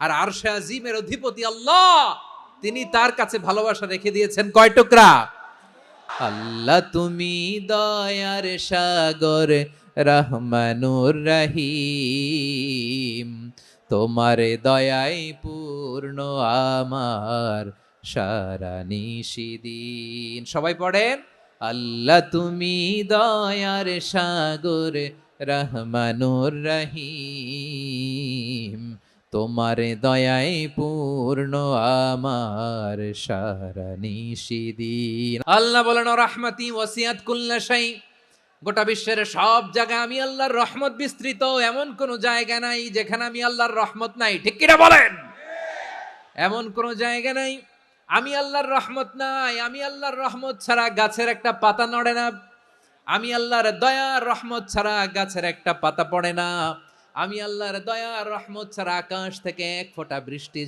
আর আরশে আজিমের অধিপতি আল্লাহ, তিনি তার কাছে ভালোবাসা রেখে দিয়েছেন কয় টুকরা? আল্লাহ তুমি দয়ার সাগর, রহমানুর রহিম, তোমার দয়াই পূর্ণ আমার সারা নিশিদিন। সবাই পড়েন, আল্লাহ তুমি দয়ার সাগর, রহমানুর রহিম, তোমার দয়াই পূর্ণ আমার সারা নিশিদিন। আল্লাহ বলেন, রাহমাতি ওয়াসিআত কুল্লা শাই, গোটা বিশ্বের সব জায়গায় আমি আল্লাহর রহমত বিস্তৃত, এমন কোন জায়গা নাই যেখানে আমি আল্লাহর রহমত নাই। ঠিক কিনা বলেন? এমন কোন জায়গা নাই আমি আল্লাহর রহমত নাই। আমি আল্লাহর রহমত ছাড়া গাছের একটা পাতা নড়ে না। আমি আল্লাহর দয়ার রহমত ছাড়া গাছের একটা পাতা পড়ে না। আমি আল্লাহর দয়ার রহমত ছাড়া আকাশ থেকে এক ফোঁটা বৃষ্টি